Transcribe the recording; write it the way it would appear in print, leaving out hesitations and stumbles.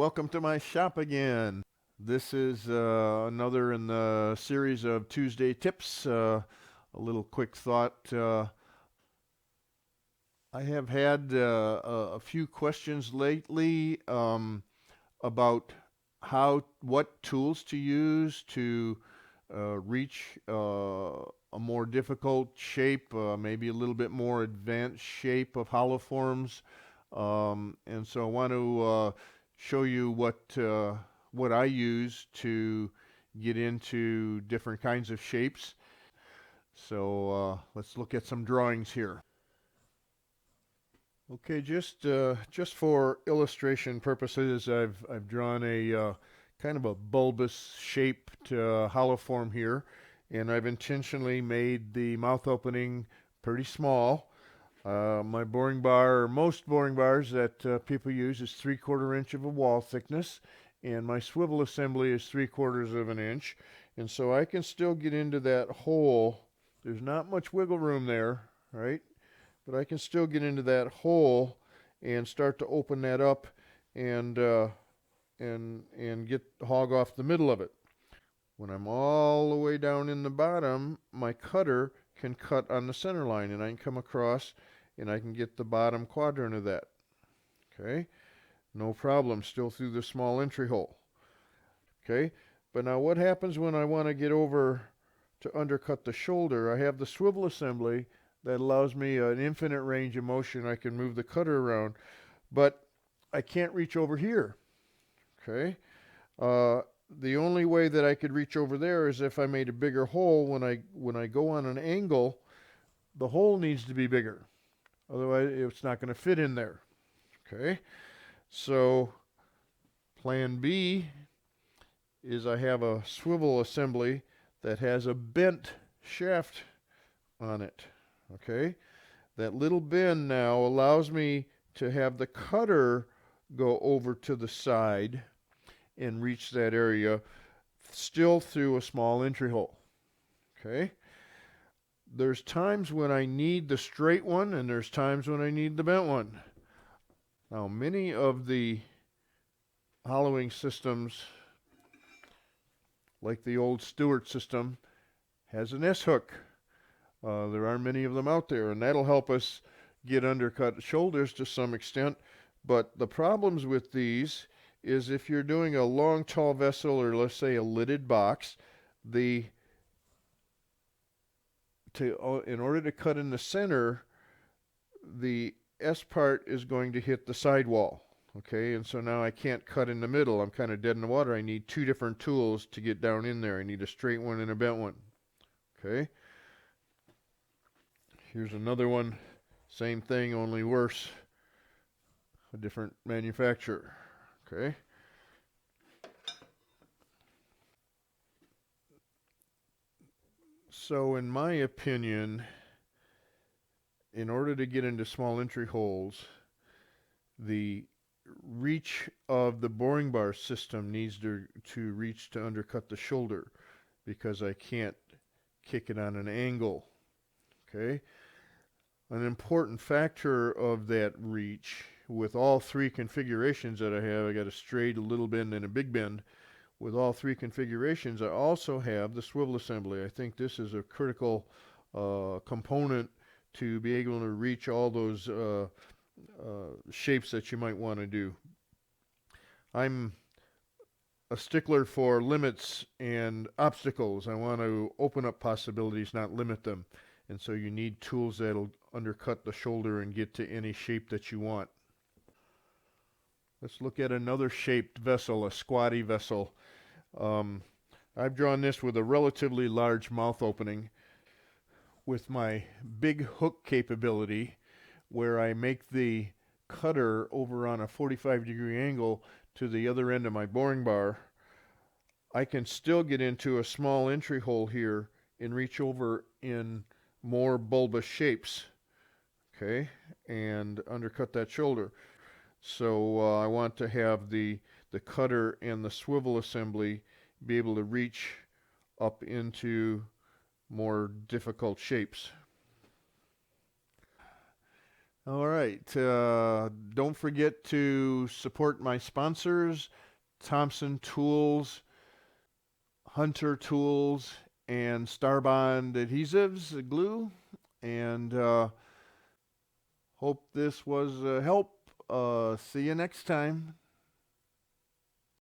welcome to my shop again. This is another in the series of Tuesday tips. A little quick thought. I have had a few questions lately about what tools to use to reach a more difficult shape, maybe a little bit more advanced shape of hollow forms. And so I want to show you what I use to get into different kinds of shapes. So let's look at some drawings here. Okay, just for illustration purposes, I've drawn a kind of a bulbous shaped hollow form here, and I've intentionally made the mouth opening pretty small. My boring bar, or most boring bars that people use, is 3/4 inch of a wall thickness, and my swivel assembly is 3/4 of an inch, and so I can still get into that hole. There's not much wiggle room there, right? But I can still get into that hole and start to open that up and get hog off the middle of it. When I'm all the way down in the bottom, my cutter can cut on the center line, and I can come across and I can get the bottom quadrant of that. Okay, no problem, still through the small entry hole. Okay, but now what happens when I want to get over to undercut the shoulder? I have the swivel assembly that allows me an infinite range of motion. I can move the cutter around, but I can't reach over here. Okay, the only way that I could reach over there is if I made a bigger hole. When I go on an angle, the hole needs to be bigger, otherwise it's not going to fit in there. Okay, so plan B is I have a swivel assembly that has a bent shaft on it. Okay, that little bend now allows me to have the cutter go over to the side and reach that area, still through a small entry hole. Okay, there's times when I need the straight one, and there's times when I need the bent one. Now, many of the hollowing systems, like the old Stewart system, has an S-hook. There are many of them out there, and that'll help us get undercut shoulders to some extent. But the problems with these is if you're doing a long, tall vessel, or let's say a lidded box, in order to cut in the center, the S part is going to hit the sidewall. Okay, and so now I can't cut in the middle. I'm kind of dead in the water. I need two different tools to get down in there. I need a straight one and a bent one. Okay. Here's another one, same thing, only worse, a different manufacturer. Okay. So in my opinion, in order to get into small entry holes, the reach of the boring bar system needs to reach to undercut the shoulder, because I can't kick it on an angle. Okay. An important factor of that reach, with all three configurations that I have, I got a straight, a little bend, and a big bend. With all three configurations, I also have the swivel assembly. I think this is a critical component to be able to reach all those shapes that you might want to do. I'm a stickler for limits and obstacles. I want to open up possibilities, not limit them. And so you need tools that'll undercut the shoulder and get to any shape that you want. Let's look at another shaped vessel, a squatty vessel. I've drawn this with a relatively large mouth opening with my big hook capability, where I make the cutter over on a 45-degree angle to the other end of my boring bar. I can still get into a small entry hole here and reach over in more bulbous shapes, okay, and undercut that shoulder. So I want to have the cutter and the swivel assembly be able to reach up into more difficult shapes. All right. Don't forget to support my sponsors, Thompson Tools, Hunter Tools, and Starbond Adhesives, glue. And hope this was a help. See you next time.